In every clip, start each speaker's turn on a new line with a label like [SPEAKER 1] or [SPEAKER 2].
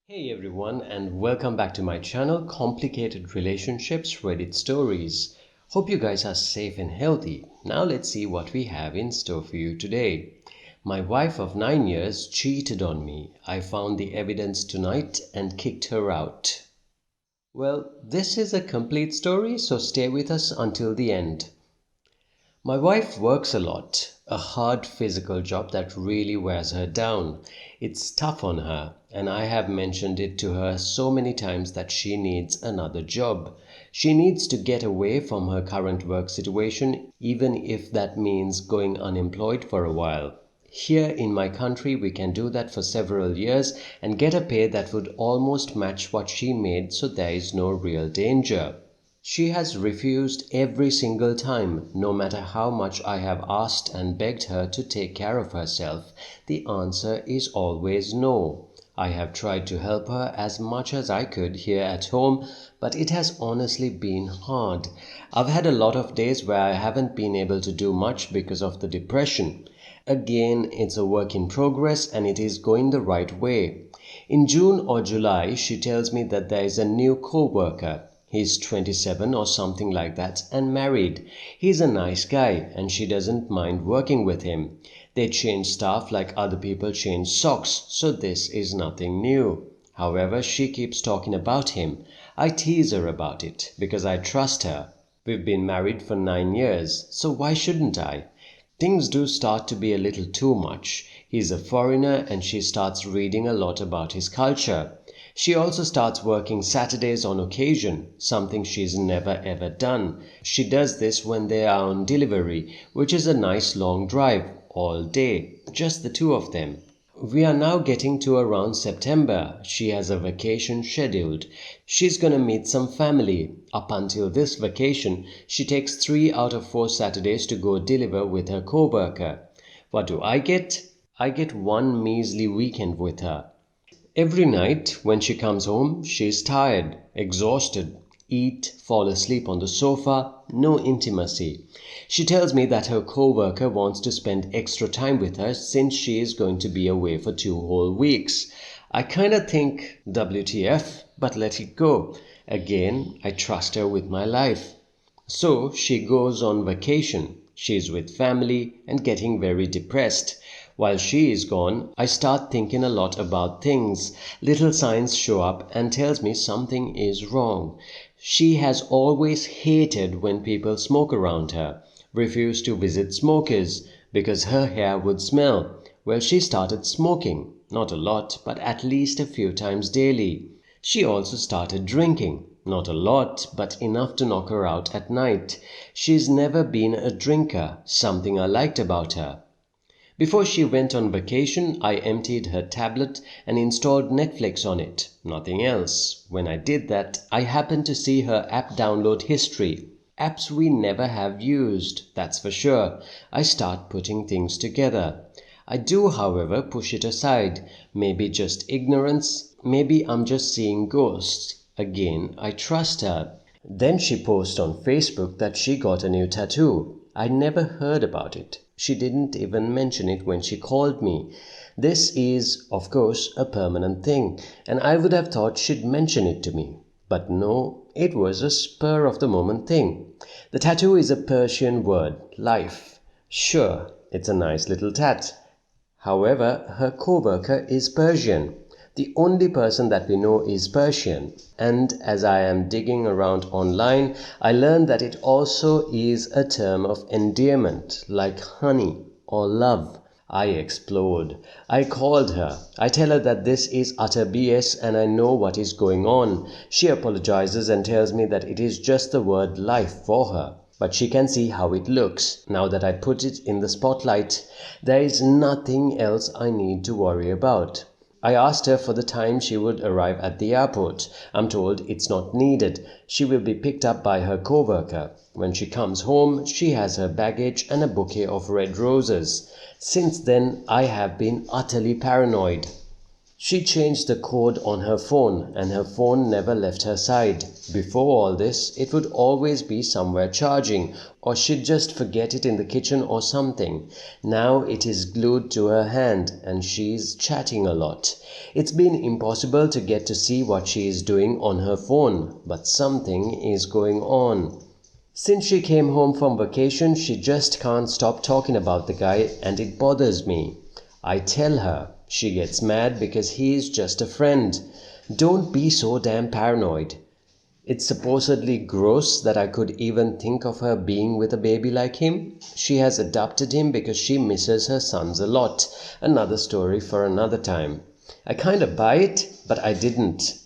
[SPEAKER 1] Hey everyone, and welcome back to my channel, Complicated Relationships Reddit Stories. Hope you guys are safe and healthy. Now let's see what we have in store for you today. My wife of 9 years cheated on me. I found the evidence tonight and kicked her out. Well, this is a complete story, so stay with us until the end. My wife works a lot, a hard physical job that really wears her down. It's tough on her, and I have mentioned it to her so many times that she needs another job. She needs to get away from her current work situation, even if that means going unemployed for a while. Here in my country, we can do that for several years and get a pay that would almost match what she made, so there is no real danger. She has refused every single time, no matter how much I have asked and begged her to take care of herself. The answer is always no. I have tried to help her as much as I could here at home, but it has honestly been hard. I've had a lot of days where I haven't been able to do much because of the depression. Again, it's a work in progress and it is going the right way. In June or July, she tells me that there is a new co-worker. He's 27 or something like that and married. He's a nice guy and she doesn't mind working with him. They change staff like other people change socks, so this is nothing new. However, she keeps talking about him. I tease her about it because I trust her. We've been married for 9 years, so why shouldn't I? Things do start to be a little too much. He's a foreigner and she starts reading a lot about his culture. She also starts working Saturdays on occasion, something she's never ever done. She does this when they are on delivery, which is a nice long drive, all day, just the two of them. We are now getting to around September. She has a vacation scheduled. She's gonna meet some family. Up until this vacation, she takes 3 out of 4 Saturdays to go deliver with her co-worker. What do I get? I get one measly weekend with her. Every night when she comes home, she is tired, exhausted, eat, fall asleep on the sofa, no intimacy. She tells me that her co-worker wants to spend extra time with her since she is going to be away for 2 whole weeks. I kinda think WTF, but let it go. Again, I trust her with my life. So she goes on vacation. She is with family and getting very depressed. While she is gone, I start thinking a lot about things. Little signs show up and tells me something is wrong. She has always hated when people smoke around her, refused to visit smokers because her hair would smell. Well, she started smoking, not a lot, but at least a few times daily. She also started drinking. Not a lot, but enough to knock her out at night. She's never been a drinker, something I liked about her. Before she went on vacation, I emptied her tablet and installed Netflix on it. Nothing else. When I did that, I happened to see her app download history. Apps we never have used, that's for sure. I start putting things together. I do, however, push it aside. Maybe just ignorance. Maybe I'm just seeing ghosts. Again, I trust her. Then she posts on Facebook that she got a new tattoo. I never heard about it. She didn't even mention it when she called me. This is, of course, a permanent thing, and I would have thought she'd mention it to me. But no, it was a spur of the moment thing. The tattoo is a Persian word, life. Sure, it's a nice little tat. However, her co-worker is Persian. The only person that we know is Persian, and as I am digging around online, I learned that it also is a term of endearment, like honey or love. I explode. I called her. I tell her that this is utter BS and I know what is going on. She apologizes and tells me that it is just the word life for her. But she can see how it looks. Now that I put it in the spotlight, there is nothing else I need to worry about. I asked her for the time she would arrive at the airport. I'm told it's not needed. She will be picked up by her co-worker. When she comes home, she has her baggage and a bouquet of red roses. Since then, I have been utterly paranoid. She changed the code on her phone and her phone never left her side. Before all this, it would always be somewhere charging, or she'd just forget it in the kitchen or something. Now it is glued to her hand and she's chatting a lot. It's been impossible to get to see what she is doing on her phone, but something is going on. Since she came home from vacation, she just can't stop talking about the guy and it bothers me. I tell her. She gets mad because he is just a friend. Don't be so damn paranoid. It's supposedly gross that I could even think of her being with a baby like him. She has adopted him because she misses her sons a lot. Another story for another time. I kind of buy it, but I didn't.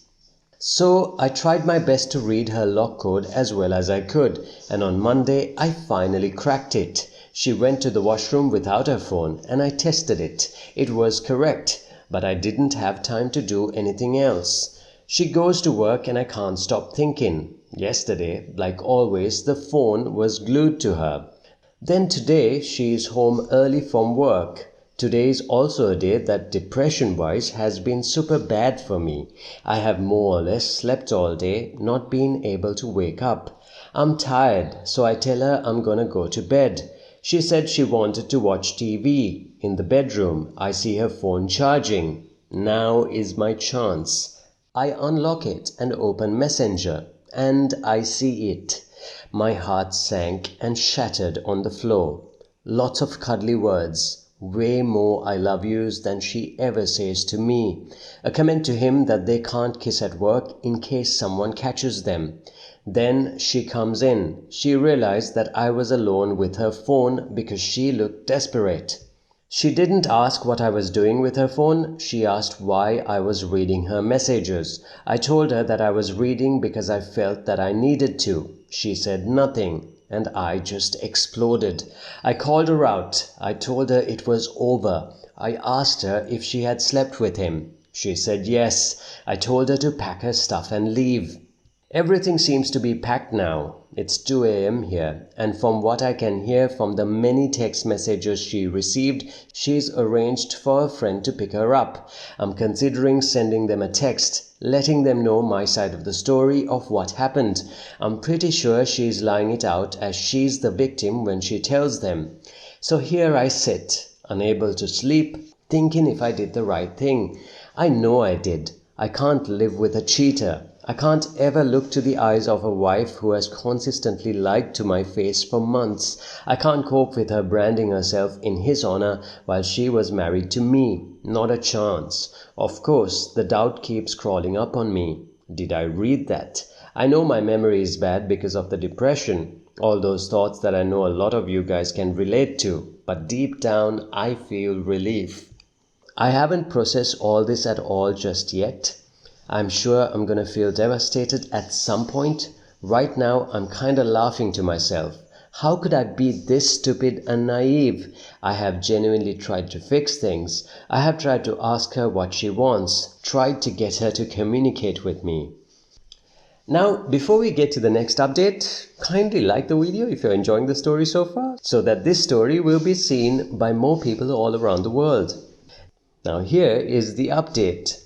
[SPEAKER 1] So I tried my best to read her lock code as well as I could, and on Monday I finally cracked it. She went to the washroom without her phone and I tested it. It was correct, but I didn't have time to do anything else. She goes to work and I can't stop thinking. Yesterday, like always, the phone was glued to her. Then today she is home early from work. Today is also a day that depression-wise has been super bad for me. I have more or less slept all day, not been able to wake up. I'm tired, so I tell her I'm gonna go to bed. She said she wanted to watch TV. In the bedroom, I see her phone charging. Now is my chance. I unlock it and open Messenger, and I see it. My heart sank and shattered on the floor. Lots of cuddly words. Way more I love yous than she ever says to me. A comment to him that they can't kiss at work in case someone catches them. Then she comes in. She realized that I was alone with her phone because she looked desperate. She didn't ask what I was doing with her phone. She asked why I was reading her messages. I told her that I was reading because I felt that I needed to. She said nothing, and I just exploded. I called her out. I told her it was over. I asked her if she had slept with him. She said yes. I told her to pack her stuff and leave. Everything seems to be packed now. It's 2 a.m. here, and from what I can hear from the many text messages she received, she's arranged for a friend to pick her up. I'm considering sending them a text, letting them know my side of the story of what happened. I'm pretty sure she's lying it out as she's the victim when she tells them. So here I sit, unable to sleep, thinking if I did the right thing. I know I did. I can't live with a cheater. I can't ever look to the eyes of a wife who has consistently lied to my face for months. I can't cope with her branding herself in his honor while she was married to me. Not a chance. Of course, the doubt keeps crawling up on me. Did I read that? I know my memory is bad because of the depression. All those thoughts that I know a lot of you guys can relate to. But deep down, I feel relief. I haven't processed all this at all just yet. I'm sure I'm gonna feel devastated at some point. Right now, I'm kinda laughing to myself. How could I be this stupid and naive? I have genuinely tried to fix things. I have tried to ask her what she wants, tried to get her to communicate with me. Now, before we get to the next update, kindly like the video if you're enjoying the story so far, so that this story will be seen by more people all around the world. Now here is the update.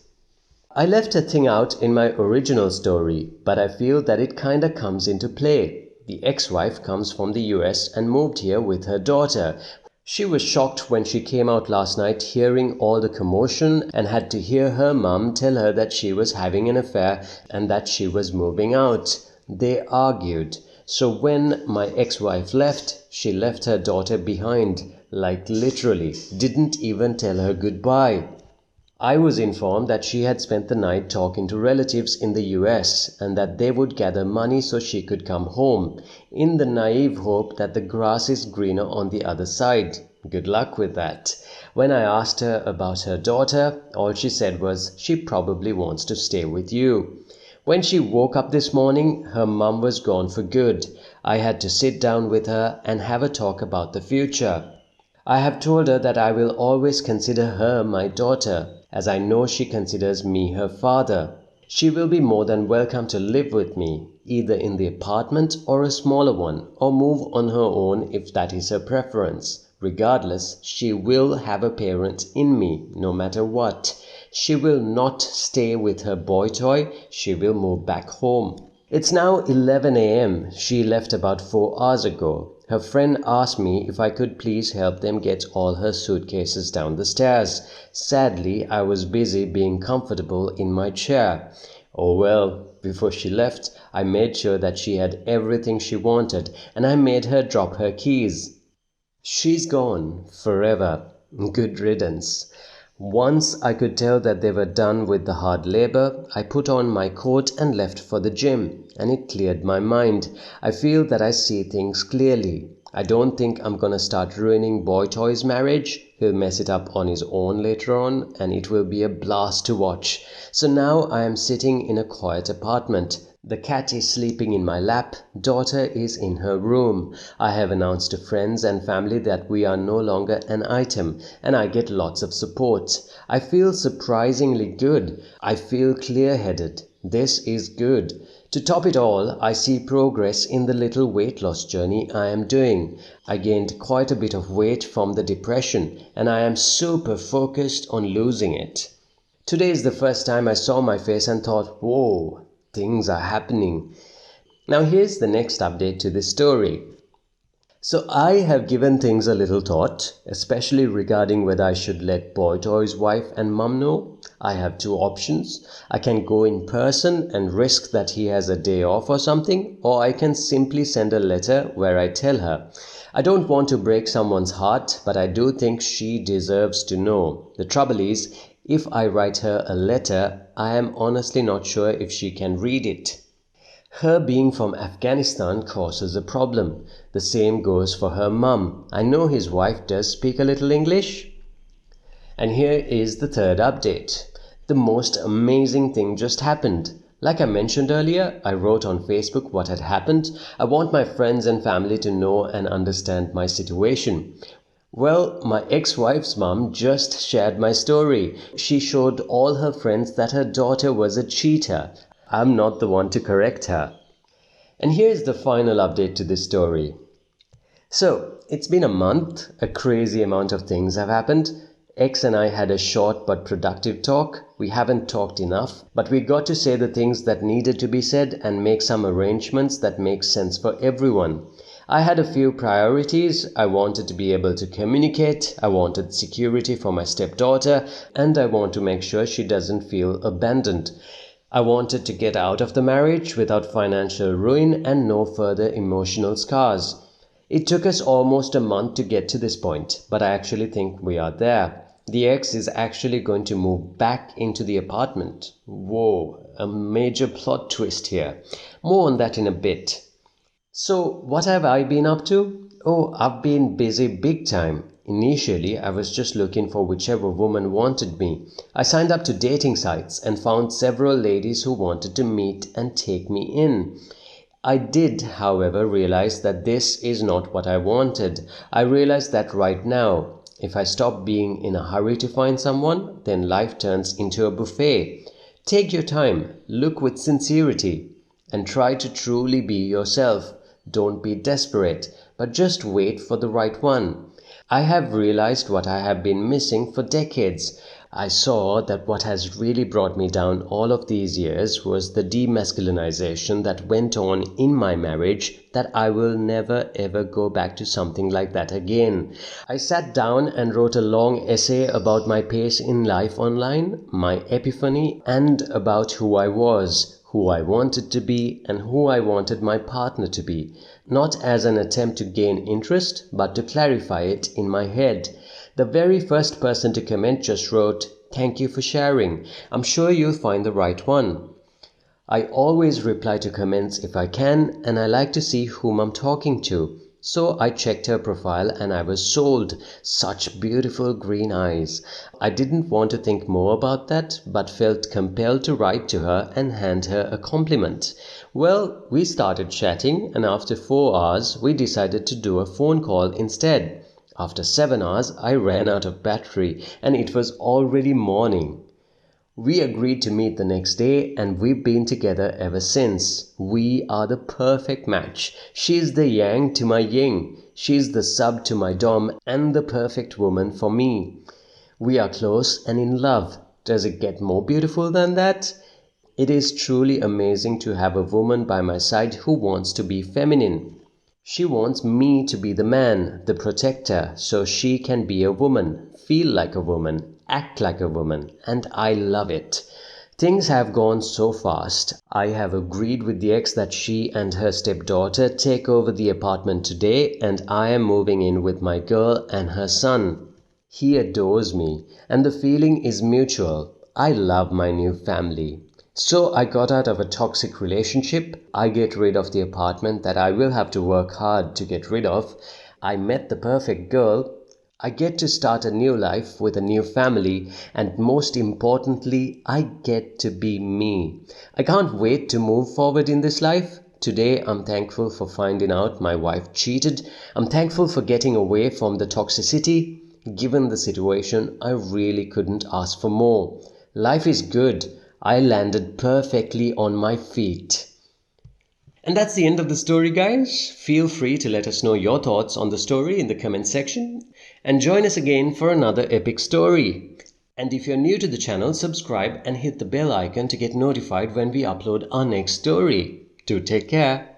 [SPEAKER 1] I left a thing out in my original story, but I feel that it kinda comes into play. The ex-wife comes from the US and moved here with her daughter. She was shocked when she came out last night hearing all the commotion and had to hear her mum tell her that she was having an affair and that she was moving out. They argued. So when my ex-wife left, she left her daughter behind. Like literally, didn't even tell her goodbye. I was informed that she had spent the night talking to relatives in the US and that they would gather money so she could come home, in the naive hope that the grass is greener on the other side. Good luck with that. When I asked her about her daughter, all she said was she probably wants to stay with you. When she woke up this morning, her mum was gone for good. I had to sit down with her and have a talk about the future. I have told her that I will always consider her my daughter, as I know she considers me her father. She will be more than welcome to live with me, either in the apartment or a smaller one, or move on her own if that is her preference. Regardless, she will have a parent in me, no matter what. She will not stay with her boy toy. She will move back home. It's now 11 a.m. She left about 4 hours ago. Her friend asked me if I could please help them get all her suitcases down the stairs. Sadly, I was busy being comfortable in my chair. Oh well, before she left, I made sure that she had everything she wanted, and I made her drop her keys. She's gone forever. Good riddance. Once I could tell that they were done with the hard labor, I put on my coat and left for the gym, and it cleared my mind. I feel that I see things clearly. I don't think I'm gonna start ruining Boy Toy's marriage. He'll mess it up on his own later on, and it will be a blast to watch. So now I am sitting in a quiet apartment. The cat is sleeping in my lap, daughter is in her room. I have announced to friends and family that we are no longer an item, and I get lots of support. I feel surprisingly good. I feel clear-headed. This is good. To top it all, I see progress in the little weight loss journey I am doing. I gained quite a bit of weight from the depression, and I am super focused on losing it. Today is the first time I saw my face and thought, whoa, things are happening. Now here's the next update to this story. So I have given things a little thought, especially regarding whether I should let Boy Toy's wife and mum know. I have two options. I can go in person and risk that he has a day off or something, or I can simply send a letter where I tell her. I don't want to break someone's heart, but I do think she deserves to know. The trouble is, if I write her a letter, I am honestly not sure if she can read it. Her being from Afghanistan causes a problem. The same goes for her mum. I know his wife does speak a little English. And here is the third update. The most amazing thing just happened. Like I mentioned earlier, I wrote on Facebook what had happened. I want my friends and family to know and understand my situation. Well, my ex-wife's mum just shared my story. She showed all her friends that her daughter was a cheater. I'm not the one to correct her. And here's the final update to this story. So, it's been a month. A crazy amount of things have happened. X and I had a short but productive talk. We haven't talked enough, but we got to say the things that needed to be said and make some arrangements that make sense for everyone. I had a few priorities. I wanted to be able to communicate, I wanted security for my stepdaughter, and I want to make sure she doesn't feel abandoned. I wanted to get out of the marriage without financial ruin and no further emotional scars. It took us almost a month to get to this point, but I actually think we are there. The ex is actually going to move back into the apartment. Whoa, a major plot twist here. More on that in a bit. So, what have I been up to? Oh, I've been busy big time. Initially, I was just looking for whichever woman wanted me. I signed up to dating sites and found several ladies who wanted to meet and take me in. I did, however, realize that this is not what I wanted. I realized that right now. If I stop being in a hurry to find someone, then life turns into a buffet. Take your time, look with sincerity, and try to truly be yourself. Don't be desperate, but just wait for the right one. I have realized what I have been missing for decades. I saw that what has really brought me down all of these years was the demasculinization that went on in my marriage, that I will never ever go back to something like that again. I sat down and wrote a long essay about my pace in life online, my epiphany, and about who I was, who I wanted to be, and who I wanted my partner to be. Not as an attempt to gain interest, but to clarify it in my head. The very first person to comment just wrote, "Thank you for sharing. I'm sure you'll find the right one." I always reply to comments if I can, and I like to see whom I'm talking to. So I checked her profile and I was sold. Such beautiful green eyes. I didn't want to think more about that, but felt compelled to write to her and hand her a compliment. Well, we started chatting, and after 4 hours, we decided to do a phone call instead. After 7 hours, I ran out of battery, and it was already morning. We agreed to meet the next day, and we've been together ever since. We are the perfect match. She's the yang to my yin. She's the sub to my dom, and the perfect woman for me. We are close and in love. Does it get more beautiful than that? It is truly amazing to have a woman by my side who wants to be feminine. She wants me to be the man, the protector, so she can be a woman, feel like a woman, act like a woman, and I love it. Things have gone so fast. I have agreed with the ex that she and her stepdaughter take over the apartment today, and I am moving in with my girl and her son. He adores me, and the feeling is mutual. I love my new family. So I got out of a toxic relationship. I get rid of the apartment that I will have to work hard to get rid of. I met the perfect girl. I get to start a new life with a new family, and most importantly, I get to be me. I can't wait to move forward in this life. Today, I'm thankful for finding out my wife cheated. I'm thankful for getting away from the toxicity. Given the situation, I really couldn't ask for more. Life is good. I landed perfectly on my feet. And that's the end of the story, guys. Feel free to let us know your thoughts on the story in the comment section and join us again for another epic story. And if you're new to the channel, subscribe and hit the bell icon to get notified when we upload our next story. Do take care.